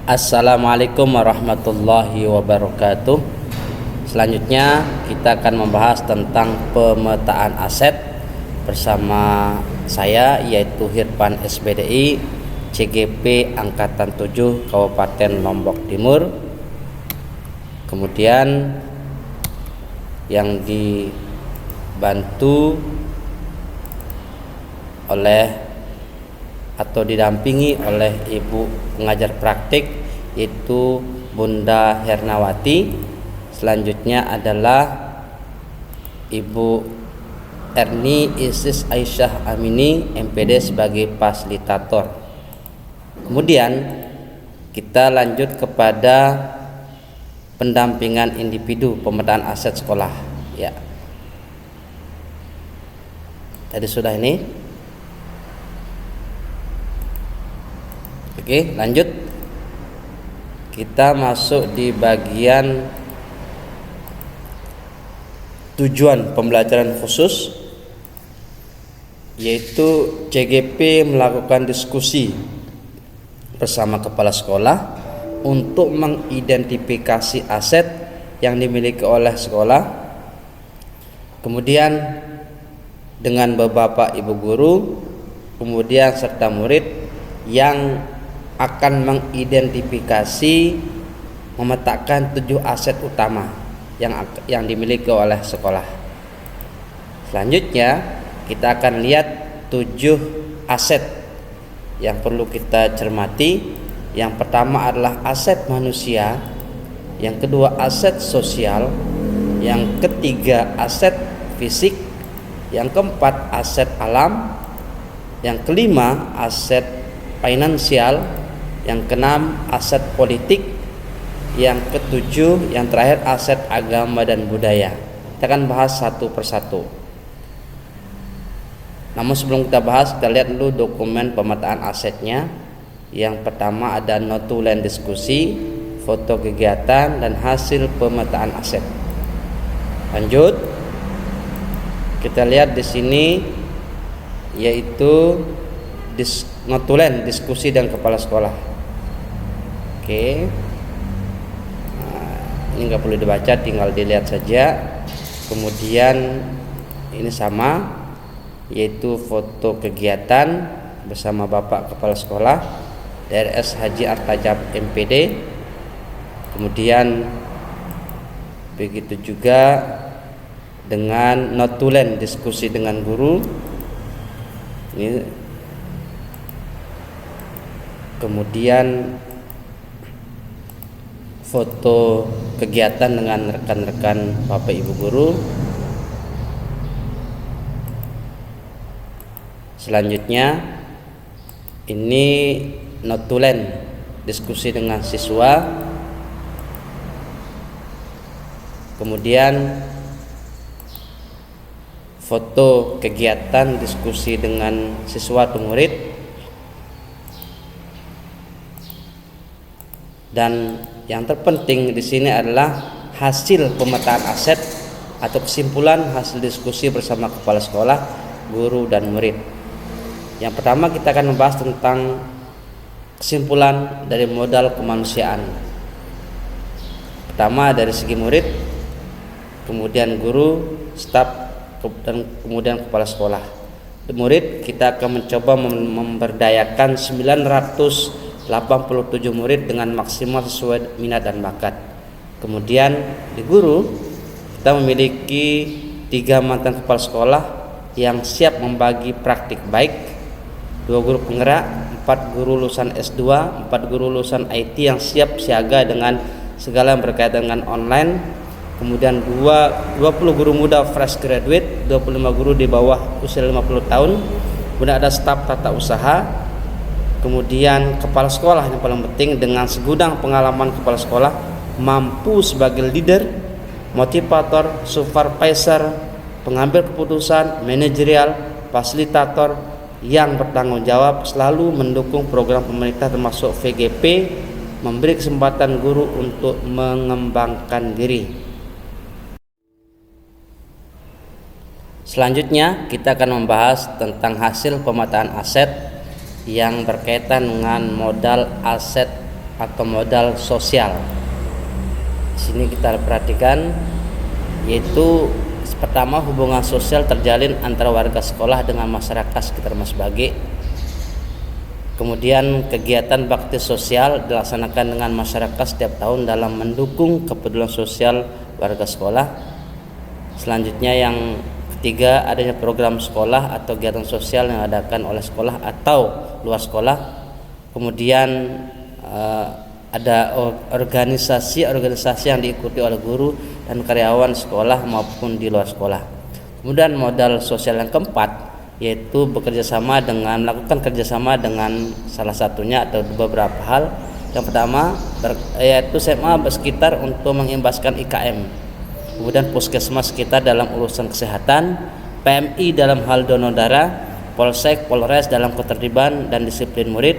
Assalamualaikum warahmatullahi wabarakatuh. Selanjutnya kita akan membahas tentang pemetaan aset bersama saya, yaitu Hirpan SBDI CGP Angkatan 7 Kabupaten Lombok Timur. Kemudian yang dibantu oleh atau didampingi oleh ibu pengajar praktik, yaitu Bunda Hernawati. Selanjutnya adalah Ibu Erni Isis Aisyah Amini MPD sebagai fasilitator. Kemudian kita lanjut kepada pendampingan individu pemetaan aset sekolah, ya. Tadi sudah ini. Oke, lanjut. Kita masuk di bagian tujuan pembelajaran khusus, yaitu CGP melakukan diskusi bersama kepala sekolah untuk mengidentifikasi aset yang dimiliki oleh sekolah. Kemudian dengan beberapa ibu guru, kemudian serta murid yang akan mengidentifikasi, memetakan 7 aset utama yang dimiliki oleh sekolah. Selanjutnya kita akan lihat 7 aset yang perlu kita cermati. Yang pertama adalah aset manusia, yang kedua aset sosial, yang ketiga aset fisik, yang keempat aset alam, yang kelima aset finansial, yang keenam aset politik, yang ketujuh yang terakhir aset agama dan budaya. Kita akan bahas satu persatu. Namun sebelum kita bahas, kita lihat dulu dokumen pemetaan asetnya. Yang pertama ada notulen diskusi, foto kegiatan, dan hasil pemetaan aset. Lanjut, kita lihat di sini, yaitu notulen diskusi dan kepala sekolah. Oke. Nah, ini nggak perlu dibaca, tinggal dilihat saja. Kemudian ini sama, yaitu foto kegiatan bersama Bapak Kepala Sekolah DRS Haji Artajab MPD. Kemudian begitu juga dengan notulen diskusi dengan guru. Ini kemudian foto kegiatan dengan rekan-rekan Bapak Ibu guru. Selanjutnya ini notulen diskusi dengan siswa. Kemudian foto kegiatan diskusi dengan siswa atau murid. Dan yang terpenting di sini adalah hasil pemetaan aset atau kesimpulan hasil diskusi bersama kepala sekolah, guru, dan murid. Yang pertama kita akan membahas tentang kesimpulan dari modal kemanusiaan. Pertama dari segi murid, kemudian guru, staf, dan kemudian kepala sekolah. Di murid kita akan mencoba memberdayakan 987 murid dengan maksimal sesuai minat dan bakat. Kemudian di guru kita memiliki 3 mantan kepala sekolah yang siap membagi praktik baik, 2 guru penggerak, 4 guru lulusan S2, 4 guru lulusan IT yang siap siaga dengan segala yang berkaitan dengan online. Kemudian 20 guru muda fresh graduate, 25 guru di bawah usia 50 tahun. Kemudian ada staf tata usaha. Kemudian kepala sekolah yang paling penting dengan segudang pengalaman kepala sekolah, mampu sebagai leader, motivator, supervisor, pengambil keputusan, manajerial, fasilitator yang bertanggung jawab, selalu mendukung program pemerintah termasuk VGP, memberi kesempatan guru untuk mengembangkan diri. Selanjutnya kita akan membahas tentang hasil pemetaan aset yang berkaitan dengan modal aset atau modal sosial. Di sini kita perhatikan, yaitu pertama, hubungan sosial terjalin antara warga sekolah dengan masyarakat sekitar Mas Bage. Kemudian kegiatan bakti sosial dilaksanakan dengan masyarakat setiap tahun dalam mendukung kepedulian sosial warga sekolah. Selanjutnya yang ketiga, adanya program sekolah atau kegiatan sosial yang diadakan oleh sekolah atau luar sekolah. Kemudian ada organisasi yang diikuti oleh guru dan karyawan sekolah maupun di luar sekolah. Kemudian modal sosial yang keempat, yaitu melakukan kerjasama dengan salah satunya atau beberapa hal. Yang pertama yaitu SMA sekitar untuk mengimbaskan IKM, kemudian puskesmas sekitar dalam urusan kesehatan, PMI dalam hal donor darah, Polsek, Polres dalam ketertiban dan disiplin murid,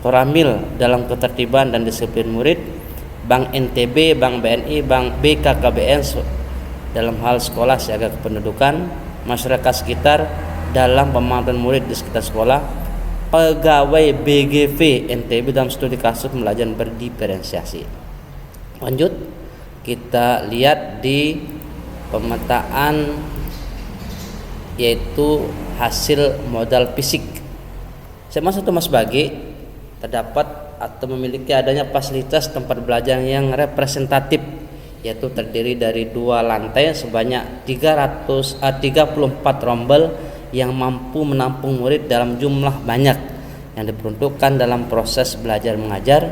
Koramil dalam ketertiban dan disiplin murid, Bank NTB, Bank BNI, Bank BKKBN dalam hal sekolah siaga kependudukan, masyarakat sekitar dalam pemantauan murid di sekitar sekolah, pegawai BGV NTB dalam studi kasus pembelajaran berdiferensiasi. Lanjut, kita lihat di pemetaan yaitu hasil modal fisik. SMA 1 Mas Bage terdapat atau memiliki adanya fasilitas tempat belajar yang representatif, yaitu terdiri dari 2 lantai sebanyak 34 rombel yang mampu menampung murid dalam jumlah banyak yang diperuntukkan dalam proses belajar mengajar,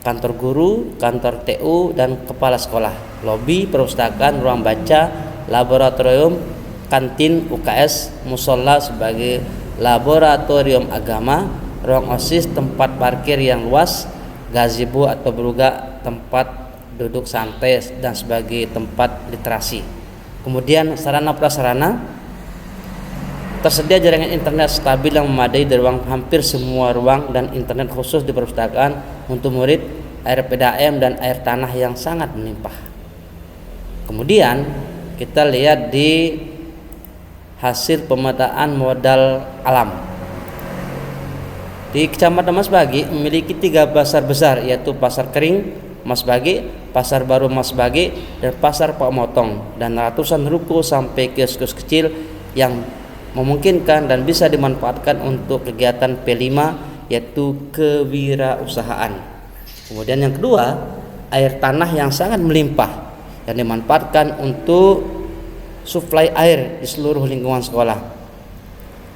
kantor guru, kantor TU dan kepala sekolah, lobi, perpustakaan, ruang baca, laboratorium, kantin, UKS, musola sebagai laboratorium agama, ruang OSIS, tempat parkir yang luas, gazebo atau beruga, tempat duduk santai dan sebagai tempat literasi. Kemudian sarana prasarana, tersedia jaringan internet stabil yang memadai di hampir semua ruang dan internet khusus di perpustakaan untuk murid, air PDAM dan air tanah yang sangat melimpah. Kemudian kita lihat di hasil pemetaan modal alam. Di Kecamatan Mas Bage memiliki 3 pasar besar, yaitu Pasar Kering Mas Bage, Pasar Baru Mas Bage, dan Pasar Pak Motong, dan ratusan ruko sampai kios-kios kecil yang memungkinkan dan bisa dimanfaatkan untuk kegiatan P5, yaitu kewirausahaan. Kemudian yang kedua, air tanah yang sangat melimpah yang dimanfaatkan untuk suplai air di seluruh lingkungan sekolah.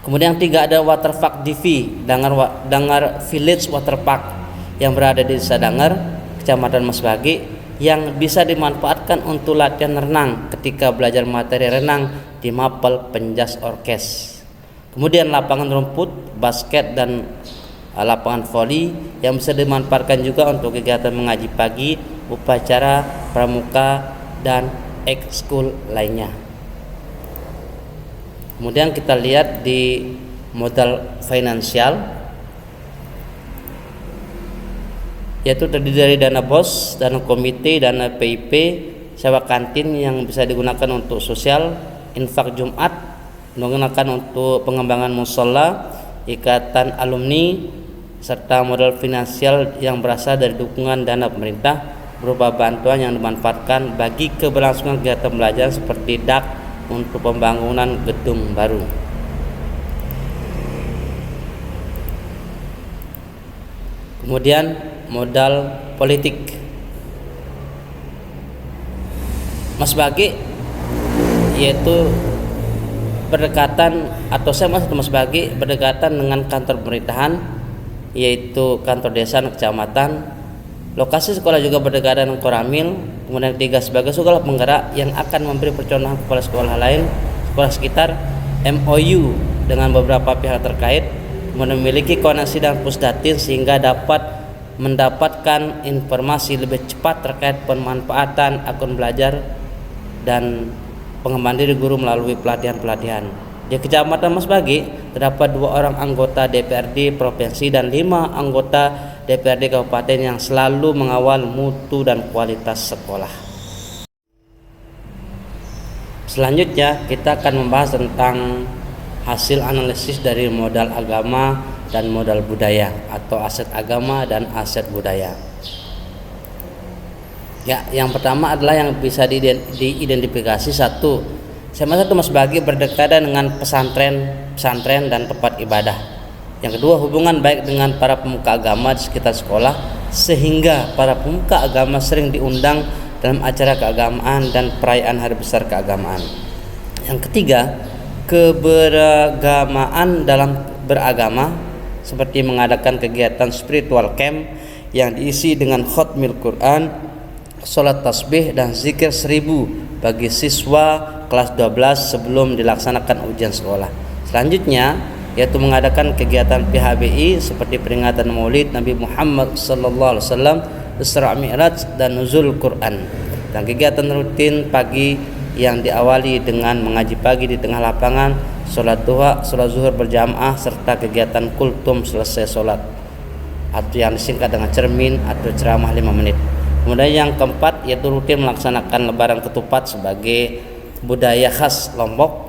Kemudian yang tiga, ada Waterpark DV, Dangar Village Waterpark yang berada di Desa Dangar, Kecamatan Mas Bage, yang bisa dimanfaatkan untuk latihan renang ketika belajar materi renang di Mapel Penjas Orkes. Kemudian lapangan rumput, basket dan lapangan voli yang bisa dimanfaatkan juga untuk kegiatan mengaji pagi, upacara pramuka dan ekskul lainnya. Kemudian kita lihat di modal finansial, yaitu terdiri dari dana BOS, dana komite, dana PIP, sewa kantin yang bisa digunakan untuk sosial, infak Jumat, digunakan untuk pengembangan musola, ikatan alumni, serta modal finansial yang berasal dari dukungan dana pemerintah berupa bantuan yang dimanfaatkan bagi keberlangsungan kegiatan belajar seperti DAK untuk pembangunan gedung baru. Kemudian modal politik. Mas Bage yaitu berdekatan, atau saya Mas Bage berdekatan dengan kantor pemerintahan, yaitu kantor desa dan kecamatan. Lokasi sekolah juga berdekatan dengan Koramil. Kemudian tiga, sebagai sekolah penggerak yang akan memberi percontohan kepada sekolah lain, sekolah sekitar, MOU dengan beberapa pihak terkait, memiliki koneksi dengan Pusdatin sehingga dapat mendapatkan informasi lebih cepat terkait pemanfaatan akun belajar dan pengembangan diri guru melalui pelatihan-pelatihan. Di Kecamatan Mas Bage terdapat 2 orang anggota DPRD provinsi dan 5 anggota DPRD kabupaten yang selalu mengawal mutu dan kualitas sekolah. Selanjutnya kita akan membahas tentang hasil analisis dari modal agama dan modal budaya atau aset agama dan aset budaya. Ya, yang pertama adalah yang bisa diidentifikasi satu, SMA 1 Mas Bagi berdekatan dengan pesantren dan tempat ibadah. Yang kedua, hubungan baik dengan para pemuka agama di sekitar sekolah sehingga para pemuka agama sering diundang dalam acara keagamaan dan perayaan hari besar keagamaan. Yang ketiga, keberagamaan dalam beragama seperti mengadakan kegiatan spiritual camp yang diisi dengan khatmil Quran, sholat tasbih dan zikir 1000 bagi siswa kelas 12 sebelum dilaksanakan ujian sekolah. Selanjutnya yaitu mengadakan kegiatan PHBI seperti peringatan Maulid Nabi Muhammad SAW, Isra Mi'raj dan Nuzul Quran, dan kegiatan rutin pagi yang diawali dengan mengaji pagi di tengah lapangan, sholat duha, sholat zuhur berjamaah, serta kegiatan kultum selesai sholat atau yang disingkat dengan cermin atau ceramah 5 menit. Kemudian yang keempat yaitu rutin melaksanakan lebaran ketupat sebagai budaya khas Lombok.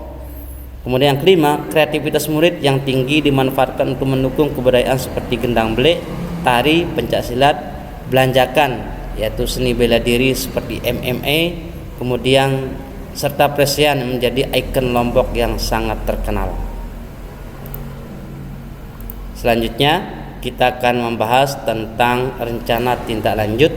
Kemudian yang kelima, kreativitas murid yang tinggi dimanfaatkan untuk mendukung kebudayaan seperti gendang belek, tari, pencak silat, belanjakan yaitu seni bela diri seperti MMA, kemudian serta presian menjadi ikon Lombok yang sangat terkenal. Selanjutnya kita akan membahas tentang rencana tindak lanjut.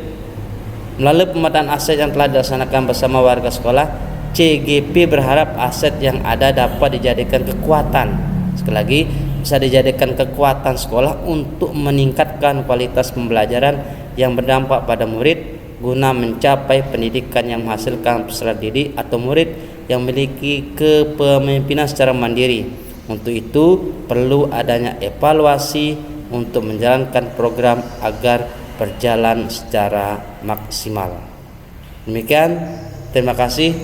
Melalui pemetaan aset yang telah dilaksanakan bersama warga sekolah, CGP berharap aset yang ada dapat dijadikan kekuatan. Sekali lagi, bisa dijadikan kekuatan sekolah untuk meningkatkan kualitas pembelajaran yang berdampak pada murid guna mencapai pendidikan yang menghasilkan peserta didik atau murid yang memiliki kepemimpinan secara mandiri. Untuk itu perlu adanya evaluasi untuk menjalankan program agar berjalan secara maksimal. Demikian, terima kasih.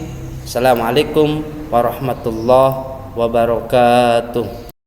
Assalamualaikum warahmatullahi wabarakatuh.